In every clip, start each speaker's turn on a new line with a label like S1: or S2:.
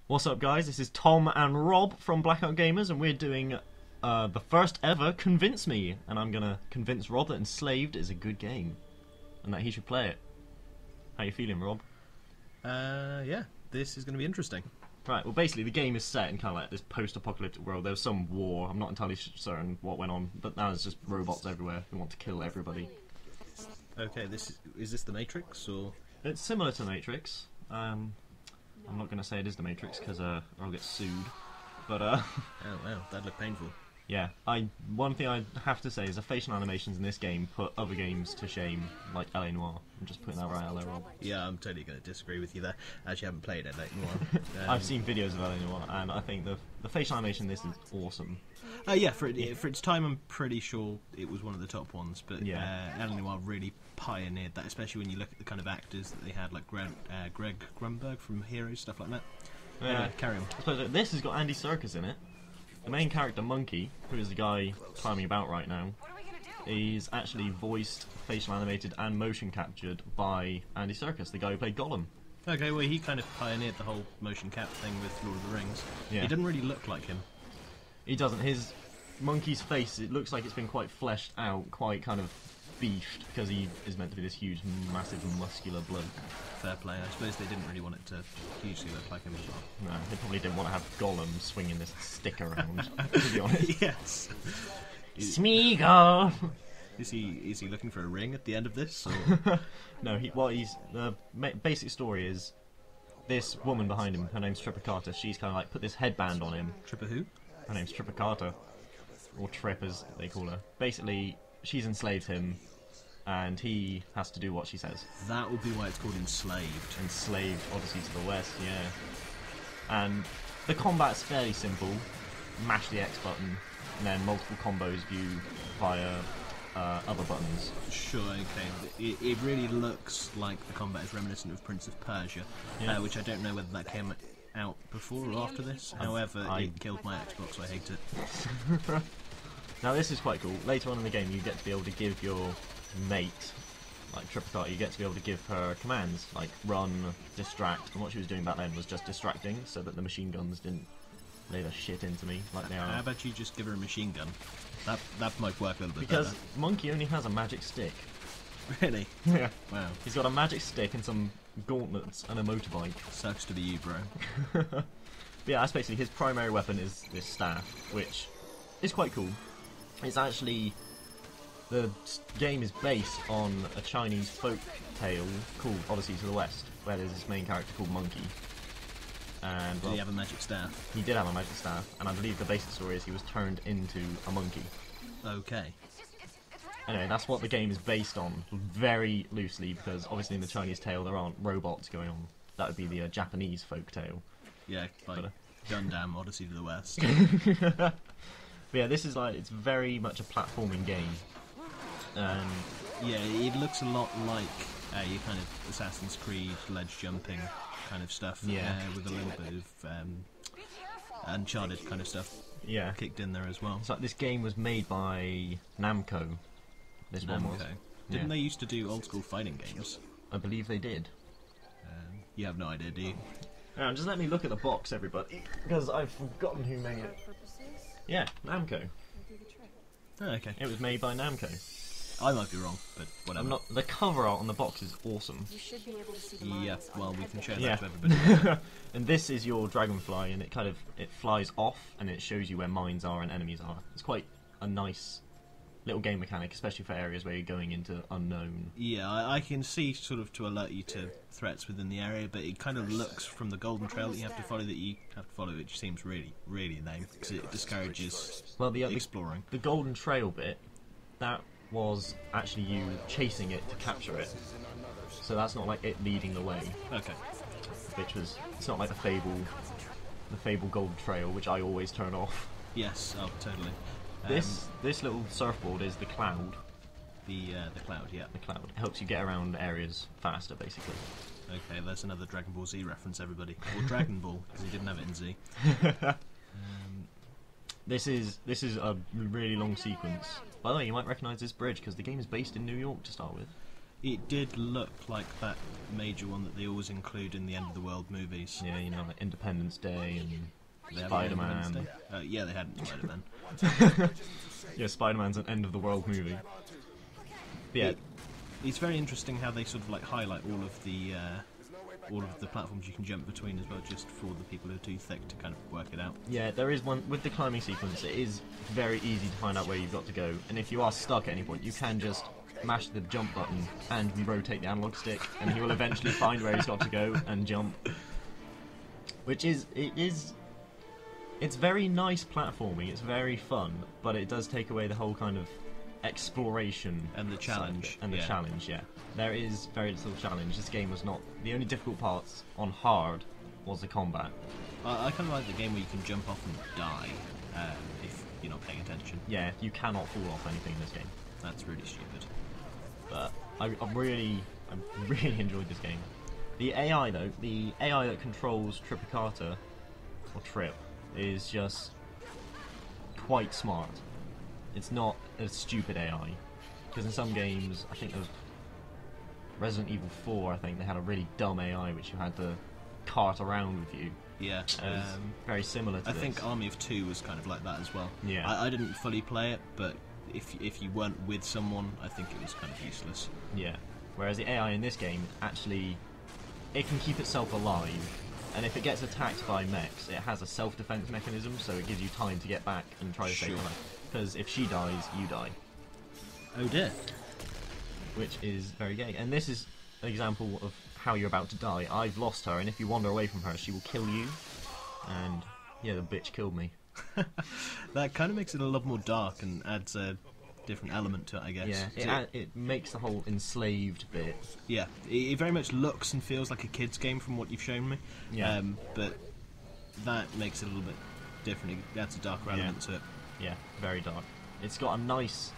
S1: What's up, guys? This is Tom and Rob from Blackout Gamers, and we're doing the first ever Convince Me, and I'm gonna convince Rob that Enslaved is a good game, and that he should play it. How you feeling, Rob?
S2: Yeah, this is going to be interesting.
S1: Right, well basically the game is set in kind of like this post-apocalyptic world. There was some war, I'm not entirely certain what went on, but now there's just robots everywhere who want to kill everybody.
S2: Okay, is this the Matrix, or...?
S1: It's similar to Matrix. I'm not going to say it is the Matrix, because or I'll get sued, but
S2: Oh wow, that'd look painful.
S1: yeah, one thing I have to say is the facial animations in this game put other games to shame, like LA Noire. I'm just putting that right out there, Rob.
S2: Yeah, I'm totally going to disagree with you there. I actually haven't played it anymore.
S1: I've seen videos of LA Noire, and I think the facial animation in this is awesome.
S2: Yeah, for its time, I'm pretty sure it was one of the top ones. But
S1: Yeah.
S2: LA Noire really pioneered that, especially when you look at the kind of actors that they had, like Greg Grunberg from Heroes, stuff like that.
S1: Yeah.
S2: Carry on.
S1: I suppose this has got Andy Serkis in it. The main character, Monkey, who is the guy climbing about right now, is actually voiced, facial animated, and motion captured by Andy Serkis, the guy who played Gollum.
S2: Okay, well, he kind of pioneered the whole motion cap thing with Lord of the Rings.
S1: Yeah.
S2: He didn't really look like him.
S1: He doesn't. His Monkey's face, it looks like it's been quite fleshed out, quite kind of beefed, because he is meant to be this huge, massive, muscular bloke.
S2: Fair play. I suppose they didn't really want it to hugely look like him as well.
S1: No, they probably didn't want to have Gollum swinging this stick around, to be honest.
S2: Yes.
S1: Smeagol!
S2: Is he looking for a ring at the end of this? Or?
S1: No, the basic story is this woman behind him, her name's Tripper Carter, she's kind of like put this headband on him.
S2: Tripper who?
S1: Her name's Tripper Carter, or Trip as they call her. Basically, she's enslaved him, and he has to do what she says.
S2: That would be why it's called Enslaved.
S1: Enslaved, Odyssey to the West, yeah. And the combat's fairly simple. Mash the X button, and then multiple combos view via other buttons.
S2: Sure, okay. It really looks like the combat is reminiscent of Prince of Persia,
S1: Yeah.
S2: which I don't know whether that came out before or after this. However, it killed my Xbox, so I hate it.
S1: Now this is quite cool. Later on in the game you get to be able to give your mate, like Tripper Carter, you get to be able to give her commands, like run, distract, and what she was doing back then was just distracting, so that the machine guns didn't lay the shit into me, like they are.
S2: How about you just give her a machine gun? That might work a little bit
S1: Because
S2: better.
S1: Monkey only has a magic stick.
S2: Really?
S1: Yeah.
S2: Wow.
S1: He's got a magic stick and some gauntlets and a motorbike.
S2: Sucks to be you, bro.
S1: But yeah, that's basically his primary weapon is this staff, which is quite cool. It's actually... The game is based on a Chinese folk tale called Odyssey to the West, where there's this main character called Monkey. And
S2: Did he have a magic staff?
S1: he did have a magic staff, and I believe the basic story is he was turned into a monkey.
S2: Okay.
S1: Anyway, that's what the game is based on, very loosely, because obviously in the Chinese tale there aren't robots going on. That would be the Japanese folk tale.
S2: Yeah, like Gundam Odyssey to the West.
S1: But yeah, this is like, it's very much a platforming game.
S2: Yeah, it looks a lot like your kind of Assassin's Creed ledge jumping kind of stuff.
S1: Yeah.
S2: With a little bit of Uncharted kind of stuff
S1: Yeah.
S2: kicked in there as well.
S1: It's like this game was made by Namco. This one was.
S2: Didn't
S1: Yeah.
S2: they used to do old school fighting games?
S1: I believe they did.
S2: You have no idea, do you?
S1: Just let me look at the box, everybody, because I've forgotten who made it. Yeah, Namco.
S2: Oh, okay.
S1: It was made by Namco.
S2: I might be wrong, but whatever.
S1: I'm not. The cover art on the box is awesome.
S2: Yeah, well, we can show
S1: Yeah.
S2: that to everybody.
S1: And this is your dragonfly, and it flies off, and it shows you where mines are and enemies are. It's quite a nice little game mechanic, especially for areas where you're going into unknown.
S2: Yeah, I can see sort of to alert you to threats within the area, but it kind of looks from the golden trail that you have to follow, which seems really, really lame, because it discourages exploring.
S1: The golden trail bit, that was actually you chasing it to capture it. So that's not like it leading the way.
S2: Okay.
S1: It's not like the Fable golden trail, which I always turn off.
S2: Yes, oh, totally.
S1: This little surfboard is the cloud.
S2: The cloud, yeah.
S1: The cloud. It helps you get around areas faster, basically.
S2: Okay, there's another Dragon Ball Z reference, everybody. Or Dragon Ball, because he didn't have it in Z.
S1: This is a really long sequence. By the way, you might recognise this bridge because the game is based in New York to start with.
S2: It did look like that major one that they always include in the end of the world movies.
S1: Yeah, you know, like Independence Day and
S2: They have
S1: Spider-Man.
S2: Yeah, they had Spider-Man.
S1: Yeah, Spider-Man's an end of the world movie. But yeah,
S2: it's very interesting how they sort of like highlight all of the platforms you can jump between as well, just for the people who are too thick to kind of work it out.
S1: yeah, there is one with the climbing sequence. It is very easy to find out where you've got to go, and if you are stuck at any point, you can just mash the jump button and rotate the analog stick, and he will eventually find where he's got to go and jump. It's very nice platforming. It's very fun, but it does take away the whole kind of exploration
S2: and the challenge.
S1: And the challenge, yeah. There is very little challenge. This game was not... The only difficult parts on hard was the combat.
S2: I kind of like the game where you can jump off and die if you're not paying attention.
S1: Yeah, you cannot fall off anything in this game.
S2: That's really stupid.
S1: But I really enjoyed this game. The AI, though, the AI that controls Triplicata, or Trip, is just quite smart. It's not a stupid AI. Because in some games, I think there was Resident Evil 4, I think they had a really dumb AI which you had to cart around with you.
S2: Yeah.
S1: Very similar to
S2: I
S1: this.
S2: think Army of Two was kind of like that as well.
S1: Yeah.
S2: I didn't fully play it, but if you weren't with someone, I think it was kind of useless.
S1: Yeah. Whereas the AI in this game, actually, it can keep itself alive, and if it gets attacked by mechs, it has a self-defense mechanism, so it gives you time to get back and try to save her life. Because if she dies, you die.
S2: Oh dear.
S1: Which is very gay. And this is an example of how you're about to die. I've lost her, and if you wander away from her, she will kill you. And, yeah, the bitch killed me.
S2: That kind of makes it a lot more dark and adds a different element to it, I guess.
S1: Yeah, it makes the whole enslaved bit.
S2: Yeah, it very much looks and feels like a kid's game from what you've shown me.
S1: Yeah.
S2: But that makes it a little bit different. It adds a darker element to it.
S1: Yeah, very dark. It's got a nice...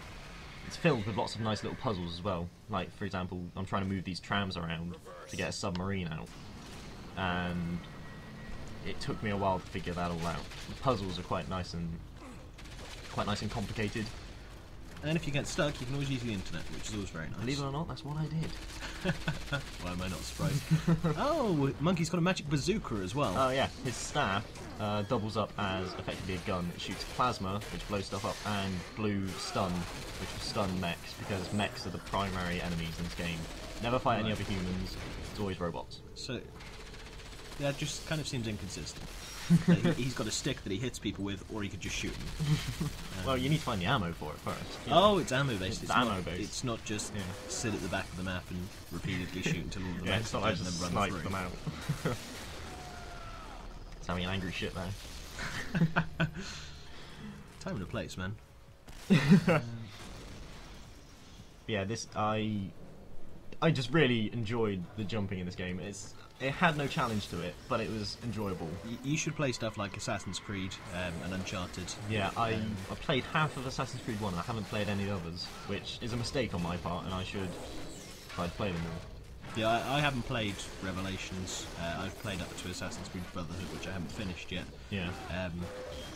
S1: It's filled with lots of nice little puzzles as well. Like, for example, I'm trying to move these trams around to get a submarine out. And it took me a while to figure that all out. The puzzles are quite nice and complicated.
S2: And if you get stuck, you can always use the internet, which is always very nice.
S1: Believe it or not, that's what I did.
S2: Why am I not surprised? Oh, Monkey's got a magic bazooka as well.
S1: Oh yeah, his staff doubles up as effectively a gun. It shoots plasma, which blows stuff up, and blue stun, which will stun mechs, because mechs are the primary enemies in this game. Never fight any other humans, it's always robots. So,
S2: that just kind of seems inconsistent. He's got a stick that he hits people with, or he could just shoot them.
S1: Well, you need to find the ammo for it first.
S2: Oh, it's ammo based.
S1: It's ammo based.
S2: It's not just sit at the back of the map and repeatedly shoot until all the
S1: it's not like just
S2: run
S1: snipe
S2: through.
S1: them out. It's having an angry shit there.
S2: Time and a place, man.
S1: Yeah, I just really enjoyed the jumping in this game. It had no challenge to it, but it was enjoyable.
S2: You should play stuff like Assassin's Creed and Uncharted.
S1: Yeah, I played half of Assassin's Creed 1 and I haven't played any others, which is a mistake on my part, and I should try to play them all.
S2: Yeah, I haven't played Revelations. I've played up to Assassin's Creed Brotherhood, which I haven't finished yet.
S1: Yeah.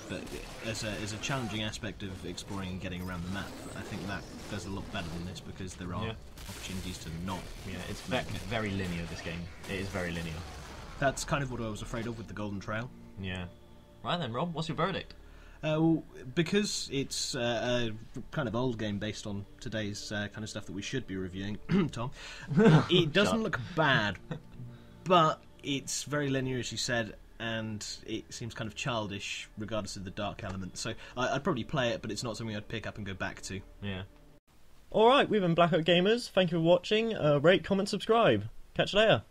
S2: But as a challenging aspect of exploring and getting around the map, I think that does a lot better than this, because there are opportunities to not.
S1: Yeah, it's very linear, this game. It is very linear.
S2: That's kind of what I was afraid of with the Golden Trail.
S1: Yeah. Right then, Rob, what's your verdict?
S2: Well, because it's a kind of old game based on today's kind of stuff that we should be reviewing, Tom, it doesn't look bad, but it's very linear, as you said, and it seems kind of childish regardless of the dark element. So I'd probably play it, but it's not something I'd pick up and go back to.
S1: Yeah. Alright, we've been Blackout Gamers. Thank you for watching. Rate, comment, subscribe. Catch you later.